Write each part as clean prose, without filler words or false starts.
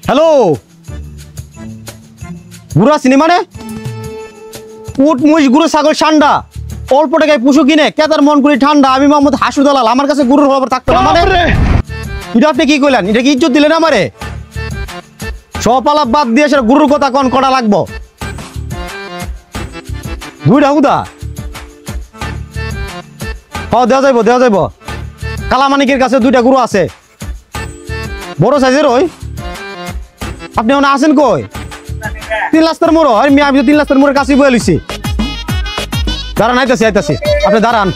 Hello গুরু আসিনি মানে উট মুইশ গুরু ছাগল ঠান্ডা অল্প টাকায় পশু কিনে কেতার মন করি ঠান্ডা আমি মোহাম্মদ হাসু দালাল আমার কাছে গুরুর খবর থাকতো না মানে এটা আপনি কি কইলেন এটা কি ইজ্জত দিলেন আমারে সব আলাপ বাদ দিয়ে সে গুরুর কথা কোন কটা লাগবো দুইটা হুদা দেওয়া যাইব কালামানিকের কাছে দুইটা গুরু আছে বড় সাইজের ওই আপনি ওনা আছেন কই 3 লাস্তার মোড় হয় আমি 3 লাস্তার মোড়ের কাছে বয়ে লইছি দাঁড়ান আইতাছি আপনি দাঁড়ান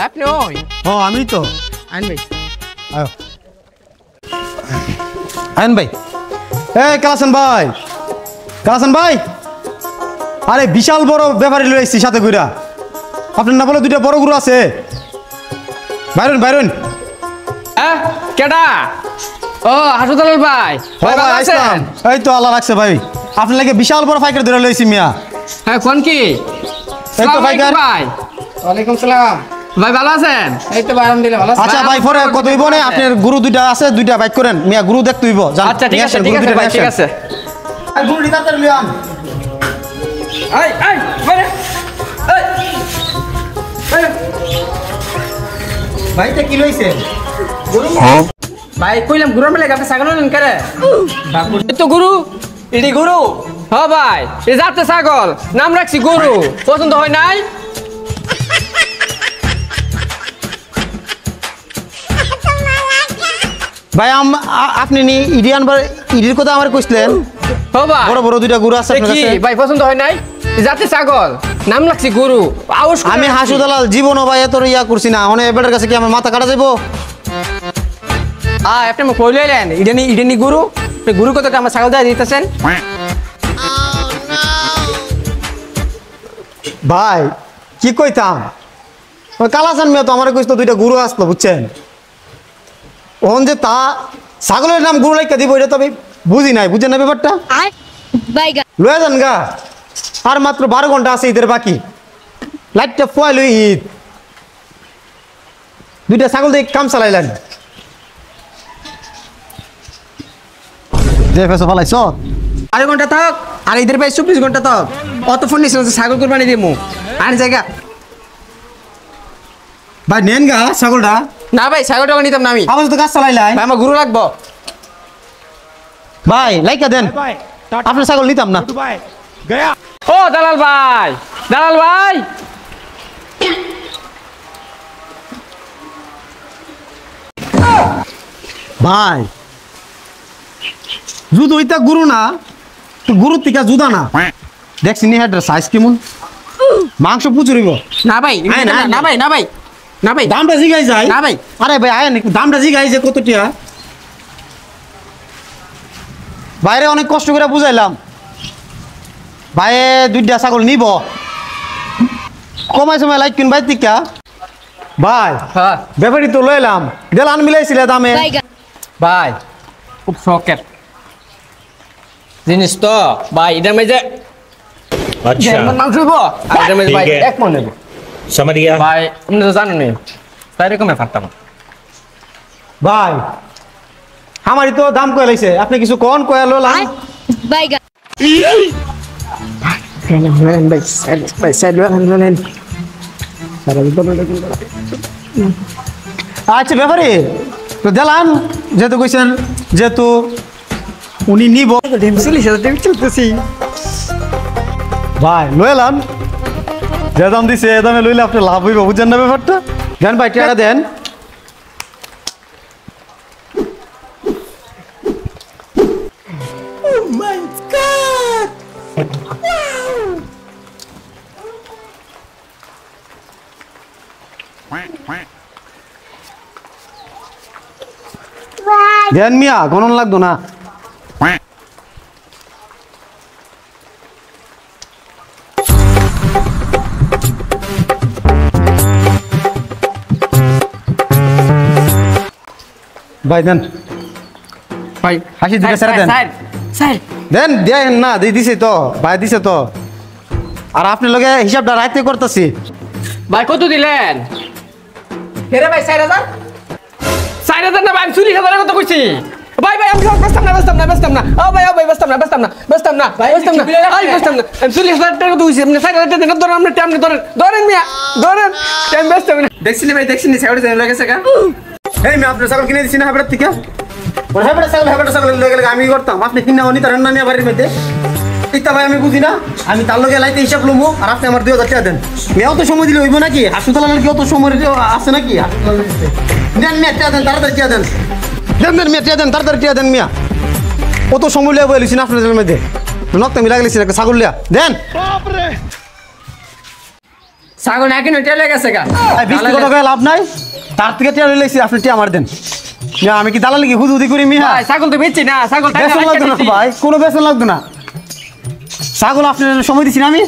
আপনি ওই আমি তো আইন ভাই আইন ভাই কালাসান ভাই আরে বিশাল বড় ব্যাপারী লই আইছি সাথে কইরা আপনার না বলে দুইটা বড় গুরু আছে বাইরন হ্যাঁ কেডা ও হাসপাতাল ভাই ভাই ভালো আছেন এই তো আল্লাহ রাখছে ভাই আপনার লাগে বিশাল বড় ফাইকার ধরে লইছি মিয়া হ্যাঁ কোন কি এই তো ফাইকার ভাই ওয়ালাইকুম সালাম ভাই ভালো আছেন এই তো আলহামদুলিল্লাহ ভালো আছি আচ্ছা ভাই পরে কত হইব না আপনার গুরু দুইটা আছে দুইটা বাইক করেন মিয়া গুরু দেখতে হইব আচ্ছা ঠিক আছে ভাই ঠিক আছে গুরু নিতাতের লিয়ান এই মানে ভাইটা কি লইছে ভাই কইলাম গুরু মেলে আপনি ছাগল নেন করে তো গুরু এডি গুরু হ্যাঁ ভাই এ জাতে ছাগল নাম রাখছি গুরু পছন্দ হয় নাই ভাই আপনি নি ইডির কথা আমার কইছিলেন ও ভাই বড় বড় দুইটা গুরু আছে আপনার কি কাছে ভাই পছন্দ হয় নাই জাতে ছাগল নাম রাখছি গুরু আউশ আমি হাসু দালাল জীবন ভাই এত ইয়া করছি না মানে এবারের কাছে কি আমার মাথা কাটা যাইবো আপনি মোক কইলেন ইডেনি গুরু গুরু কত আমার ছাগল দিয়ে দিতেছেন ভাই কি কইতাম ওই কালাসান মেয়ে তো আমার কইতো দুইটা গুরু আসলো বুঝছেন ওহন যে তা ছাগলের নাম গুরু লাইকা দিব এটা তো আমি বুঝি নাই বুঝছেন না ব্যাপারটা লয়ে যান গা আর মাত্র 12 ঘন্টা আছে ঈদের বাকি লাইটটা ফয়েল ঈদ দুইটা ছাগল দিয়ে কাম চালাইলেন যে ফেসো ফালাইছ 8 ঘন্টা থাক আর ঈদের ভাই 24 ঘন্টা থাক অত ফোন নিছিল ছাগল কুরবানি দিমু আর জায়গা ভাই নেন গা ছাগলটা না ভাই ছাগলটা নিতাম না আমি আবার তো কাজ চালাইলাই ভাই আমার গুরু লাগবো ভাই লাইকা দেন আপনার ছাগল নিতাম না ও দালাল ভাই ভাই জুদো ইতা গুরু না তো গুরু থেকে জুদা না দেখছি নি হেডের সাইজ কেমন মাংস পুচুরিব না ভাই না ভাই দামটা জিগাই যায় না ভাই আরে ভাই আয় দামটা জিগাই যে কত টিয়া বাইরে অনেক কষ্ট করে বুঝাইলাম ভাইয়ে দুইটা ছাগল নিব কমাই সময় লাইক কিন ভাই টিকা ভাই হ্যাঁ ব্যাপারই তো লইলাম দেলান মিলাইছিল দামে ভাই খুব শখের জিনিস তো ভাই এটার মধ্যে अच्छा মাংস হইব আর এটার মধ্যে ভাই ঠিক আছে। এক মন নেব समझ गया ভাই আপনি তো জানেনই তাই রকমের ফাটতাম ভাই আমারই তো দাম কয়ে লাইছে আপনি কিছু কোন কয়ে লইলাম আচ্ছা ব্যাপারে তো দিলাম যেহেতু কইছেন যেহেতু উনি নিব চলতেছি ভাই লইলাম যে দাম দিছে এ দামে লইলে আপনি লাভ হইব বুঝছেন না ব্যাপারটা দেন ভাই টাকা দেন দেন মিয়া গণন লাগতো না ভাই দেন ভাই হাসি দিকে ছেড়ে দেন। স্যার দেন দেন না দিছে তো ভাই দিছে তো আর আপনার লগে হিসাবটা রাইতে করতেছি ভাই কত দিলেন হেরে ভাই 4000 4000 না ভাই আমি 40000 কথা কইছি ভাই ভাই আমি বেচতাম না ও ভাই বেচতাম না আমি 40000 টাকা কইছি আপনি 4000 টাকা দেন ধরেন আপনি টাইম ধরেন মিয়া ধরেন টাইম বেচতাম না দেখছিনি ভাই দেখছিনি সাইড দেন লাগেছে কা এই আমি আপনার ছাগল কিনে দিছি না হেবড়ার থেকে ওর হেবড়া ছাগল লগে লগে আমি করতাম আপনি কিনা অনি তার না নিয়ে বাড়ির মধ্যে ইতা ভাই আমি বুঝি না আমি তার লগে লাইতে হিসাব লমু আর আপনি আমার 2000 টাকা দেন মেও তো সময় দিলে হইব নাকি হাসপাতালের কি অত সময় আছে নাকি দেন মেয়ে টাকা দেন তাড়াতাড়ি টাকা দেন মেয়ে টাকা দেন তাড়াতাড়ি টাকা দেন মিয়া কত সময় লিয়া বলেছি না আপনাদের মধ্যে নক্তা মিলা গেছি একটা ছাগল লিয়া দেন ছাগল নাকি নইটা লেগেছে কা বিস্তি কথা কয়ে লাভ নাই তার থেকে টাকা লইছি আপনি টাকা আমার দেন মিয়া আমি কি দালালি কি হুজুদি করি মিয়া ভাই ছাগল তো বেচছি না ছাগল টাকা বেতন লাগতো না ভাই কোনো বেতন লাগতো না ছাগল আপনার সময় দিছি না আমি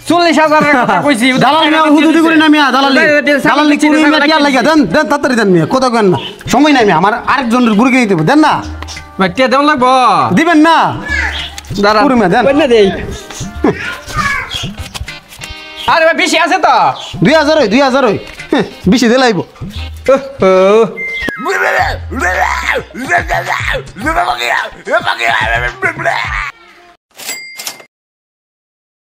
40000 এর কথা কইছি দালালি না হুদুদি করি না মিয়া দালালি করি মিয়া কি লাগিয়া দেন দেন তাড়াতাড়ি দেন মিয়া কত কেন না সময় নাই মিয়া আমার আরেকজনের গুরুকে দিতে দেন না ভাই টিয়া দেন লাগবো দিবেন না দাঁড়ান পুরো মিয়া দেন কই না দেই আরে ভাই বেশি আছে তো 2000 হই বেশি দিলে আইব ওহ